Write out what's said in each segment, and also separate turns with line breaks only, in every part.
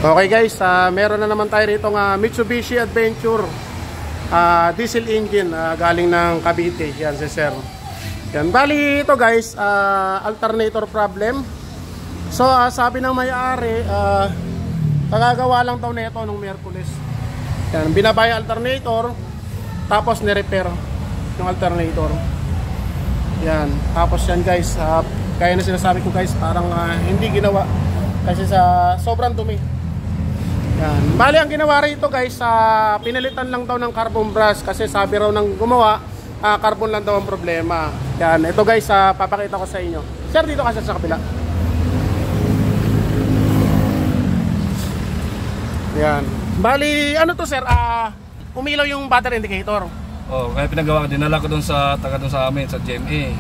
Okay guys, meron na naman tayo rito Mitsubishi Adventure diesel engine galing ng Cavite. Yan si sir. Yan, bali ito guys, alternator problem. So sabi ng may-ari, kagagawa lang daw nito nung Merkulis. Yan, binabay alternator, tapos ni-repair yung alternator. Yan, tapos yan guys, kaya na sinasabi ko guys, parang hindi ginawa kasi sa sobrang dumi. Yan. Bali ang ginawa rito guys, pinalitan lang daw ng carbon brush kasi sabi raw ng gumawa, carbon lang daw ang problema. Yan, ito guys, papakita ko sa inyo. Sir, dito kasi sa kabila. Yan. Bali, ano to sir? Umilaw yung battery indicator.
Oh, kaya pinagawa ko, dinala ko doon sa taga doon sa amin sa GMA.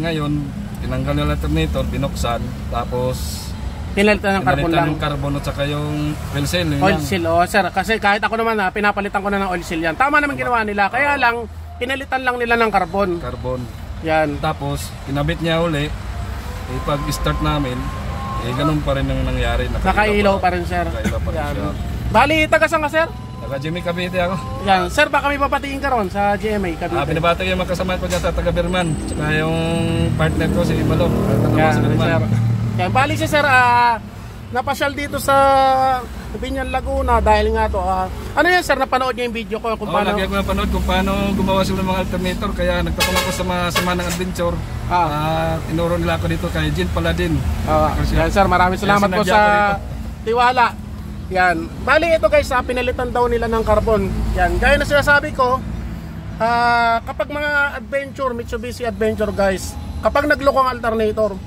Ngayon, tinanggal yung alternator, binuksan, tapos
pinalitan ng carbon lang.
Yung carbon at saka yung oil seal.
Oil seal, oh sir. Kasi kahit ako naman pinapalitan ko na ng oil seal yan. Tama naman ginawa nila. Kaya lang, pinalitan lang nila ng carbon. Yan.
Tapos, kinabit niya uli. Pag-start namin, ganun pa rin yung nangyari.
Nakailaw pa rin sir.
Nakailaw pa rin siya.
Bali, taga-saan ka sir?
Taga GMA Cavite ako.
Yan. Sir, baka may papatiin ka ron sa GMA Cavite.
Binabati yung magkasama ko dyan sa taga Birman. Tsaka yung partner ko, si Balong.
Yan, sir. Yan, bali si sir, napasyal dito sa Binyan, Laguna dahil nga to. Ano yan sir, napanood niya yung video ko kung paano?
Lagi ako napanood kung paano gumawa sila ng mga alternator. Kaya nagtatama ko sa mga ng adventure. Tinuro nila ako dito kay Jean Paladin.
Yan sir, maraming salamat po sa tiwala. Yan, bali ito guys, pinalitan daw nila ng carbon. Yan, gaya na sinasabi ko, kapag mga adventure, Mitsubishi Adventure guys, kapag nagloko ang alternator,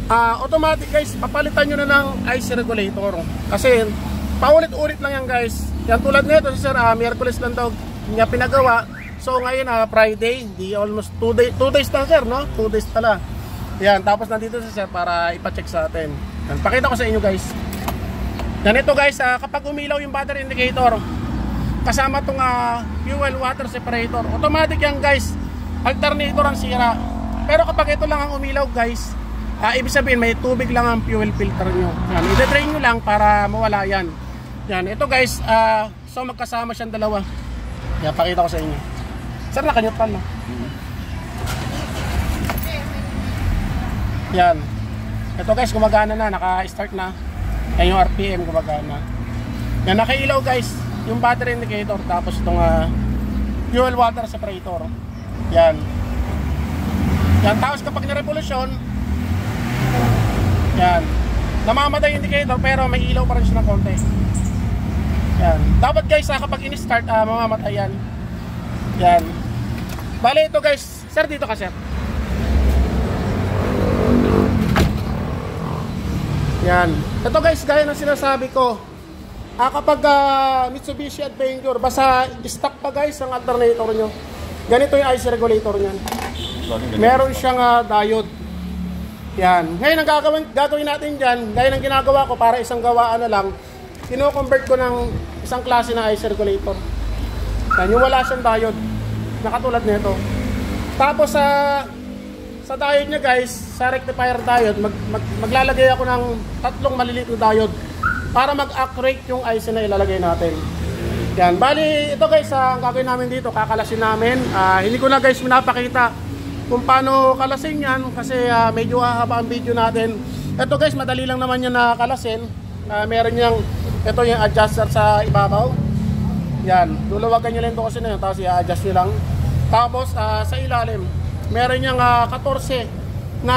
automatic guys, papalitan nyo na ng IC regulator. Kasi paulit-ulit lang yan guys. Yan tulad nito si sir, Merkulis lang daw niya pinagawa. So ngayon Friday, di almost 2 days na sir, no? 2 days pala. Yan, tapos nandito si sir para ipa-check sa atin. Yan, pakita ko sa inyo guys. Yan ito guys, kapag umilaw yung battery indicator, kasama tong fuel water separator, automatic yan guys, alternator ang sira. Pero kapag ito lang ang umilaw guys, ibig sabihin may tubig lang ang fuel filter nyo. Yan, i-drain nyo lang para mawala yan. Yan, ito guys, so magkasama siyang dalawa. Yan, pakita ko sa inyo. Sir, nakanyutan na. Yan. Ito guys, gumagana na, naka-start na. Yan yung RPM, gumagana. Yan, nakailaw guys, yung battery indicator, tapos itong fuel water separator. Yan. Yan, tapos kapag na-revolusyon, yan, namamatay yung indicator pero may ilaw pa rin siya ng konti. Yan, dapat guys kapag in-start mamamatay yan. Yan, bali ito guys, sir dito ka sir. Yan, ito guys, gaya ng sinasabi ko, kapag Mitsubishi Adventure, basta stock pa guys ang alternator nyo. Ganito yung IC regulator nyan. Meron siyang diode. Yan. Ngayon ang gagawin natin dyan, gaya ng ginagawa ko para isang gawaan na lang, kino-convert ko ng isang klase na IC regulator. Yan, yung wala siyang diode, nakatulad nito. Tapos sa diode niya guys, sa rectifier diode, maglalagay ako ng 3 maliliit na diode para mag-accurate yung IC na ilalagay natin. Yan, bali ito guys, ang gagawin namin dito, kakalasin namin. Hindi ko na guys pinapakita kung paano kalasin yan kasi medyo haba ang video natin. Ito guys, madali lang naman yan na kalasin. Meron yung, ito yung adjuster sa ibabaw. Yan, luluwagan nyo lang ito kasi na yun, tapos i-adjust nyo lang. Tapos sa ilalim, meron yung 14 na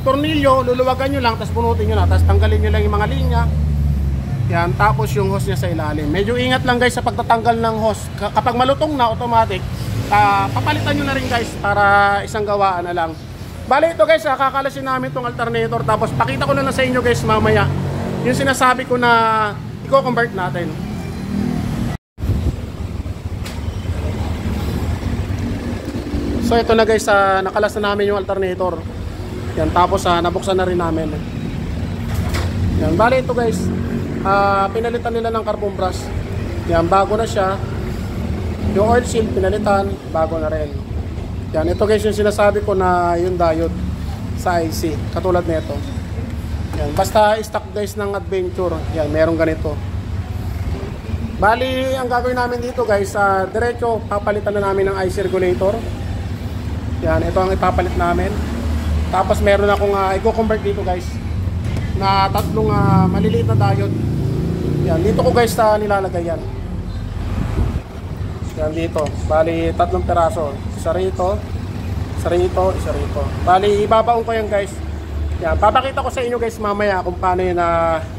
tornilyo, luluwagan nyo lang, tapos punutin nyo na, tapos tanggalin nyo lang yung mga linya. Yan, tapos yung hose niya sa ilalim. Medyo ingat lang guys sa pagtatanggal ng hose. Kapag malutong na, automatic, papalitan nyo na rin guys para isang gawaan na lang. Bali ito guys, kakalasin namin itong alternator, tapos pakita ko na lang sa inyo guys mamaya yung sinasabi ko na i-convert natin. So ito na guys, nakalas na namin yung alternator. Yan, tapos nabuksan na rin namin. Yan, bali ito guys, pinalitan nila ng carbon brush. Yan, bago na siya. Yung oil seal pinalitan, bago na rin. Yan, ito guys yung sinasabi ko na yung diode sa IC, katulad nito. Yan, basta stock guys ng Adventure. Yan, merong ganito. Bali, ang gagawin namin dito guys, diretso papalitan na namin ng IC regulator. Yan, ito ang ipapalit namin. Tapos meron akong i-convert dito guys na tatlong maliliit na diode. Yan, dito ko guys nilalagay yan. Yan dito. Bali, tatlong peraso. Isa rito, isa rito, isa rito. Bali, ibabaon ko yan guys. Yan, papakita ko sa inyo guys mamaya kung paano yun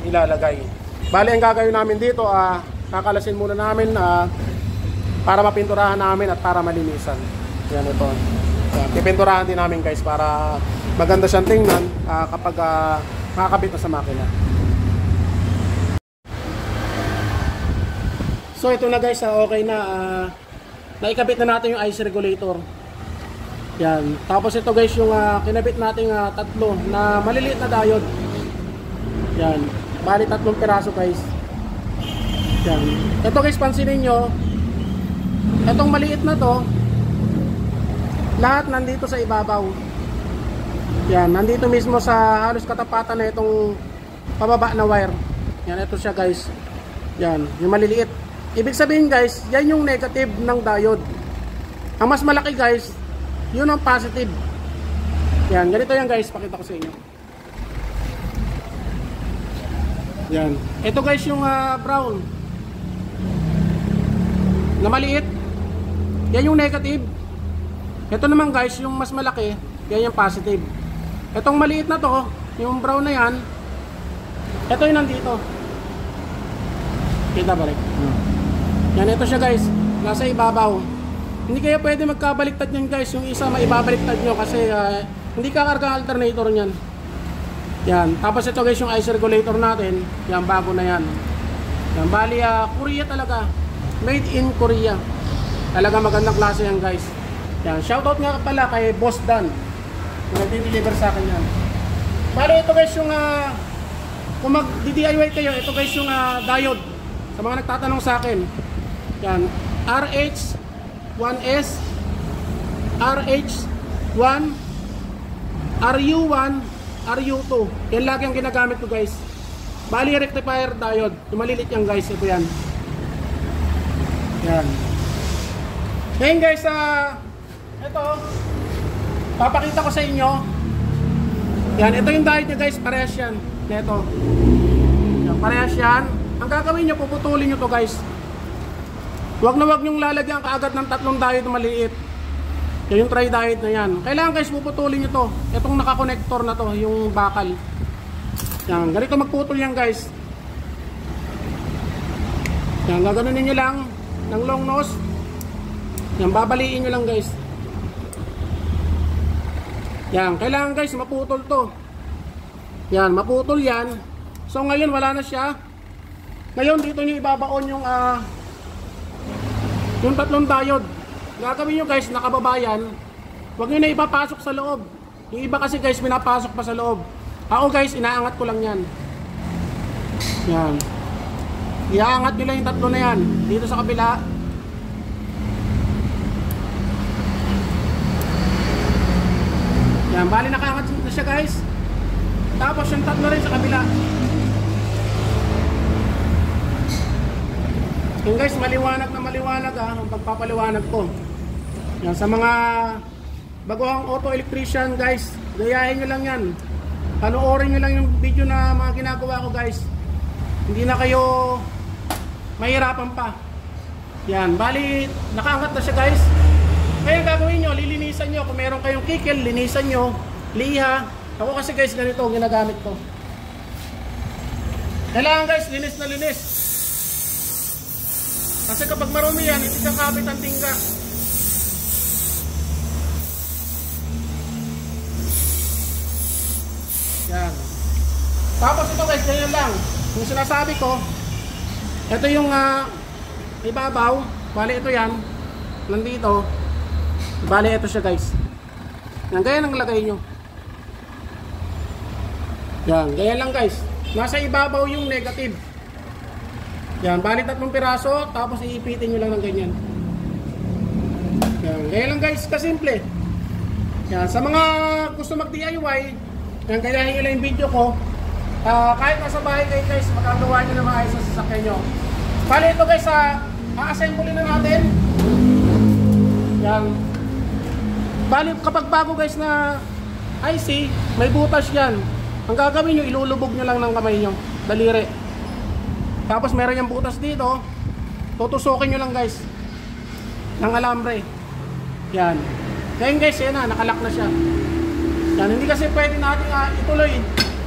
ilalagay. Bali, ang gagawin namin dito, kakalasin muna namin para mapinturahan namin at para malinisan. Yan ito. Yan, pipinturahan din namin guys para maganda siyang tingnan kapag makakabit na sa makina. So ito na guys, okay na. Naikabit na natin yung IC regulator. Yan. Tapos ito guys yung kinabit nating tatlo na maliliit na diode. Yan. Bali tatlong piraso guys. Yan. Ito guys, pansinin nyo, itong maliit na to, lahat nandito sa ibabaw. Yan, nandito mismo sa halos katapatan na itong pababa na wire. Yan, ito siya guys. Yan, yung maliliit. Ibig sabihin guys, yan yung negative ng diode. Ang mas malaki guys, yun ang positive. Yan, ganito yan guys, pakita ko sa inyo. Yan, ito guys yung brown na maliit, yan yung negative. Ito naman guys, yung mas malaki, yan yung positive. Itong maliit na to, yung brown na yan, ito yung nandito. Kita ba rin? Yan, ito siya guys, nasa ibabaw. Hindi kaya pwede magkabaliktad yan guys, yung isa maibabaliktad nyo kasi hindi kakarga ang alternator nyan. Yan, tapos ito guys yung IC regulator natin, yan bago na yan. Yan, bali Korea talaga. Made in Korea. Talaga magandang klase yan guys. Yan, shoutout nga pala kay Boss Dan. Kung nag-deliver sa akin yan. Bali ito guys yung kung mag-DIY kayo, ito guys yung diode. Sa mga nagtatanong sa akin. Yan, RH1S, RH1, RU1, RU2. Yan lagi ang ginagamit ko guys. Bali rectifier diode. Yung maliliit yan guys, ito yan. Yan. Ngayon guys, ito, papakita ko sa inyo. Yan, ito yung diode nyo guys, parehas yan. Ito. Yan, parehas yan. Ang gagawin nyo, puputulin nyo to guys. Huwag na huwag nyong lalagyan kaagad ng tatlong diode na maliit. Yan yung tri-diode na yan. Kailangan guys, puputulin nyo to. Itong nakakonektor na to, yung bakal. Yan, ganito magputol yan guys. Yan, gaganunin nyo lang ng long nose. Yan, babaliin nyo lang guys. Yan, kailangan guys maputol to. Yan, maputol yan. So ngayon wala na siya. Ngayon dito nyo ibabaon yung tatlong diode. Gagawin nyo guys, nakababayan. Huwag nyo na ipapasok sa loob. Yung iba kasi guys, pinapasok pa sa loob. Ako guys, inaangat ko lang yan. Yan. Iaangat nila yung tatlo na yan. Dito sa kabila. Yan, bali nakaangat na siya guys. Tapos yung tatlo rin sa kabila. Yung guys, maliwanag na maliwanag ang pagpapaliwanag ko. Yan, sa mga baguhang auto electrician guys, gayahin nyo lang yan. Panoorin nyo lang yung video na mga ginagawa ko guys. Hindi na kayo mahirapan pa. Yan, bali nakaangat na siya guys. Kaya gagawin nyo, lilinisan nyo. Kung meron kayong kikil, linisan nyo. Liha. Ako kasi guys, ganito ginagamit ko. Kailangan guys, linis na linis. Kasi kapag marumi yan, hindi kakapit ang tingga. Yan. Tapos ito guys, ganyan lang. Yung sinasabi ko, ito yung ibabaw. Bali ito yan. Nandito. Bali ito siya guys. Yan, ganyan ang lagay nyo. Yan, ganyan lang guys. Nasa ibabaw yung negative. Yan, bali 3 piraso. Tapos iipitin nyo lang ng ganyan. Yan, ganyan lang guys, kasimple. Yan, sa mga gusto mag DIY, yan, gayahin nyo lang yung video ko. Kahit nasa bahay kayo guys, magagawa nyo na maayos sa sasakyan nyo. Bali ito guys, a-assemble na natin. Yan. Bali kapag bago guys na IC, may butas yan. Ang gagawin nyo, ilulubog nyo lang ng kamay nyo, daliri. Tapos meron yung butas dito, tutusukin nyo lang guys ng alambre. Yan. Ngayon guys, yan na, nakalak na siya. Yan, hindi kasi pwede natin ituloy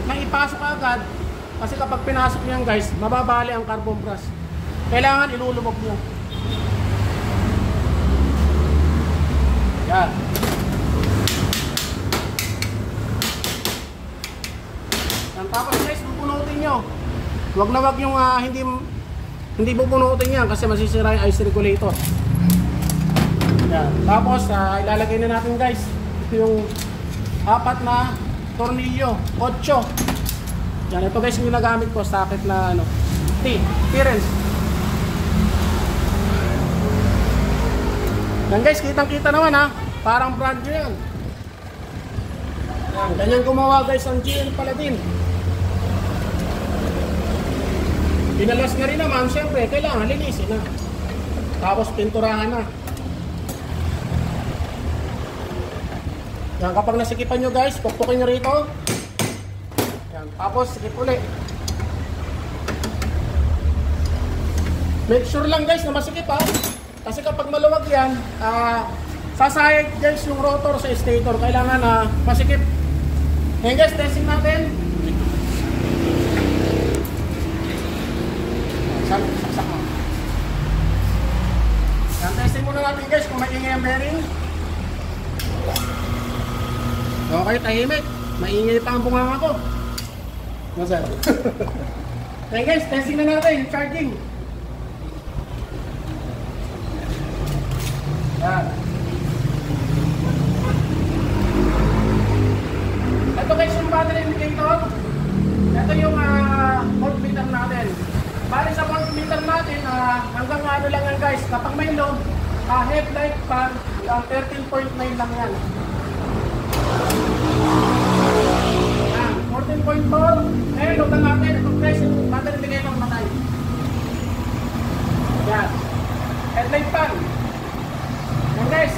nang ipasok agad. Kasi kapag pinasok nyo yan guys, mababali ang carbon brush. Kailangan ilulubog nyo. Yan. Yan, tapos guys, pupunutin nyo. Huwag na wag yung hindi pupunutin yan kasi masisira yung ice regulator. Yan. Tapos ilalagay na natin guys yung 4 na tornilyo, 8. Yan, ito guys yung ginagamit ko, socket na T-wrench. Yan guys, kitang-kita naman parang brand new yan. Yan, ganyan gumawa guys ang GL Paladin. Pinalas na rin naman, syempre kailangan linisin na. Tapos pinturahan na. Yan, kapag nasikipan nyo guys, pukpukin nyo rito. Yan, tapos sikip ulit. Make sure lang guys na masikip kasi kapag maluwag yan, sasayag guys yung rotor sa stator. Kailangan masikip. Ngayon guys, testing natin. Saksak mo. Yan, testing muna natin guys kung maingay ang bearing. Okay, tahimik. Maingay pa ang bunganga ko. Masal. Okay guys, testing na natin yung charging. Yan. Ito guys yung battery indicator. Ito yung voltmeter natin. Bali sa voltmeter natin, hanggang ano lang yan guys. Kapag may load, headlight pan, 13.9 lang yan. 14.4. Eh, load na natin. Itong guys, yung battery indicator matay. Yan. Headlight pan. Yan guys.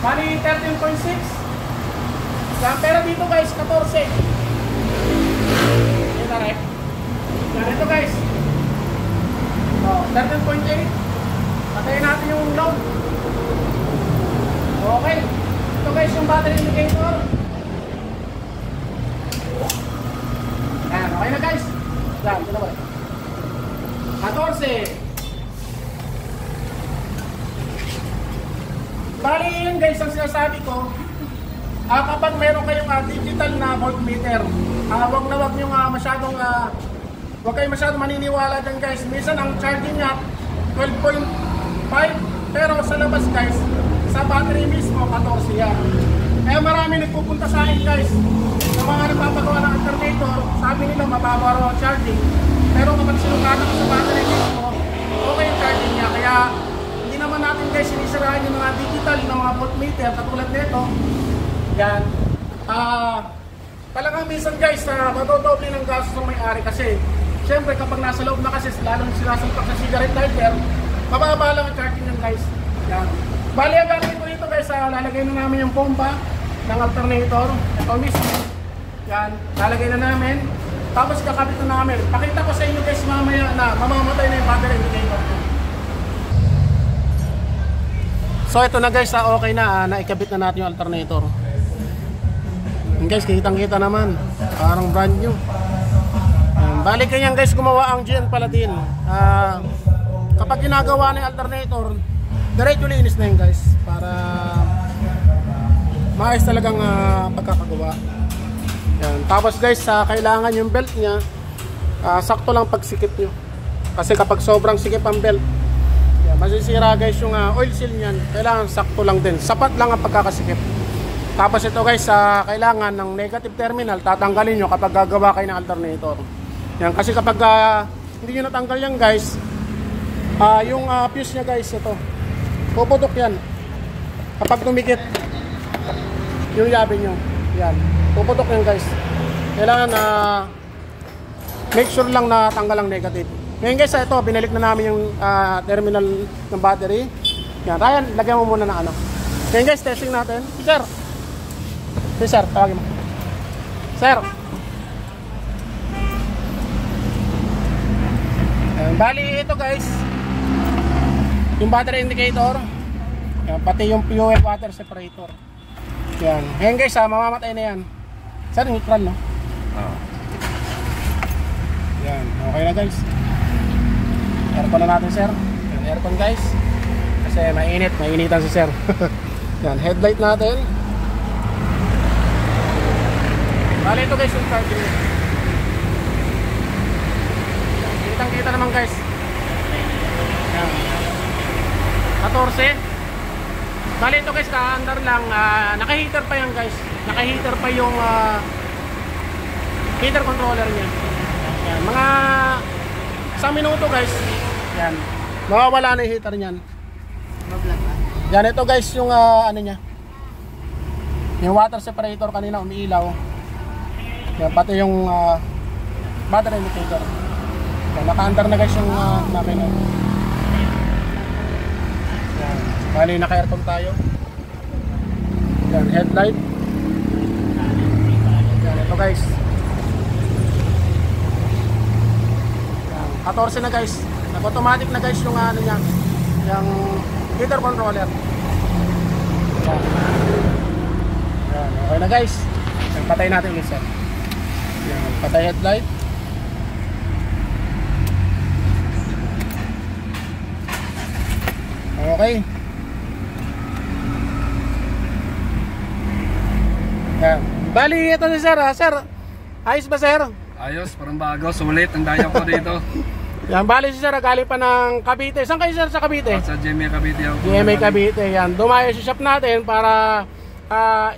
Bali 13.6. Yan, pero dito guys, 14. Yan na rin. Yan, ito guys. 13.8. Patayin natin yung load. Okay. Ito guys yung battery indicator. Yan, okay na guys. Yan, ito na ba? 14. Bali yun guys ang sinasabi ko. Kapag meron kayong digital na voltmeter, wag na wag nyo masyadong wag kayo masyadong maniniwala dyan guys. Minsan ang charging niya 12.5, pero sa labas guys, sa battery mismo 14 yan. Kaya marami nagpupunta sa akin guys sa mga nagpapagawa ng alternator. Sabi nila mababa raw ang charging, pero kapag sinukatan ko sa battery mismo, okay yung charging niya. Kaya hindi naman natin guys sinisiraan yung mga digital na mga voltmeter katulad nito. Yan. Talagang minsan guys, madodoble ng gastos ng may-ari kasi syempre kapag nasa loob na kasi lalong sinasampak sa cigarette lighter, mababa lang ang charging ng guys. Yan. Bali ang gagawin ko dito guys, lalagay na namin yung bomba ng alternator. Ito mismo. Yan. Lalagay na namin. Tapos kakabit na namin. Pakita ko sa inyo guys mamaya na mamamatay na yung battery indicator. So ito na guys, okay na, naikabit na natin yung alternator. And guys, kitang-kita naman, parang brand new. Balik ganyan guys, gumawa ang GL Paladin. Kapag ginagawa na yung alternator, diretso linis na yun guys, para maayos talagang pagkakagawa. Yan. Tapos guys, kailangan yung belt nya sakto lang pagsikip nyo. Kasi kapag sobrang sikip ang belt, masisira guys yung oil seal nyan. Kailangan sakto lang din, sapat lang ang pagkakasikip. Tapos ito guys, kailangan ng negative terminal tatanggalin nyo kapag gagawa kayo ng alternator. Yan, kasi kapag hindi nyo natanggal yan guys, yung fuse nya guys, ito puputok yan kapag tumikit yung yabe nyo. Yan, puputok yan guys. Kailangan make sure lang na tanggal ang negative. Ngayon guys, ito, binalik na namin yung terminal ng battery. Yan, Ryan, lagyan mo muna ng ano. Ngayon guys, testing natin. Sir, tawagin mo. Sir. Bali ito guys, yung battery indicator, yan, pati yung fuel water separator. Yan. Ngayon guys, mamamatay na yan. Sir, neutral no? Yan, okay na guys. Aircon na natin sir. Yan, aircon guys. Kasi mainitan si sir. Yan, headlight natin. Bali ito guys yung charging. Kitang-kita naman guys. Yan. 14. Bali ito guys, ka-under lang. Naka-heater pa yan guys. Naka-heater pa yung heater controller niya. Yan. Mga isang minuto guys. Yan. Mawawala na yung heater niyan. Yan, ito guys yung ano niya. Yung water separator kanina umiilaw. Yan, pati yung battery indicator. Yan, naka-under na guys yung makina. Yan. Bali, naka-aircon tayo. Yan, headlight. Yan, ito guys. Yan, 14 na guys. Nag-automatic na guys yung ano niya. Yung heater controller. Yan. Yan, okay na guys. Yan, patay natin ulit sir. Yan, patay headlight. Okay. Yan. Bali, ito si sir ha. Sir, ayos ba sir?
Ayos, parang bago, sulit ang dayaw ko dito.
Yan, bali si sir, galing pa ng Cavite. Saan kayo sir sa Cavite?
Sa GMA Cavite ako.
GMA Cavite, yan. Dumayo sa shop natin para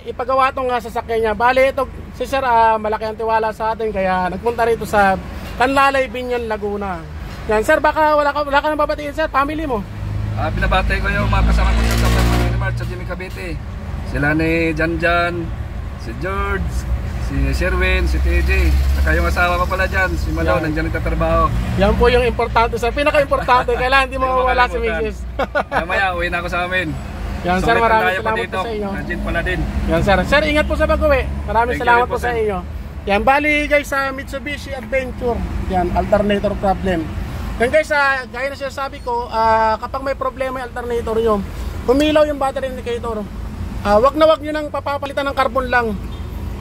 ipagawa itong sasakyan niya. Bali, ito si sir, malaki ang tiwala sa atin. Kaya nagpunta rito sa Tanlalay, Binyan, Laguna. Yan, sir, baka wala ka nang babatiin sir, family mo.
Pinabati ko yung mga kasama ko sa Mart sa GMA Cavite. Sila ni Janjan, si George, si Sherwin, si TJ. Saka yung asawa ko pala dyan, si Malaw, nandiyan nagtatrabaho. Yan po yung importante sir, pinaka-importante. Kailangan hindi mawawala si Mrs. Mamaya, uwi na ako sa amin.
Yan sir, maraming salamat po sa inyo.
Nandiyan pala din.
Yan sir, sir, ingat po sa pag-uwi. Maraming salamat po sa inyo. Yan, bali guys sa Mitsubishi Adventure. Yan, alternator problem. Yan guys, gaya na sinasabi ko, kapag may problema yung alternator nyo, humilaw yung battery indicator. Wag nyo nang papapalitan ng carbon lang.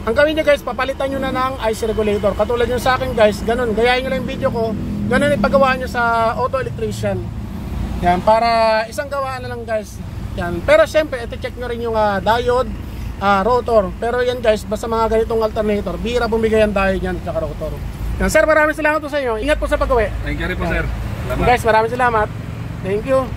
Ang gawin nyo guys, papalitan nyo na ng IC regulator. Katulad yung sa akin guys, ganun. Gayahin nyo lang yung video ko, ganun ipagawa nyo sa auto electrician. Yan, para isang gawaan na lang guys. Yan. Pero syempre, iti-check nyo rin yung diode, rotor. Pero yan guys, basta mga ganitong alternator, bihira bumigay ang diode yan at rotor. Yan, sir, maraming salamat po sa inyo. Ingat po sa pag-uwi.
Thank you rin po sir.
Guys, maraming salamat. Thank you.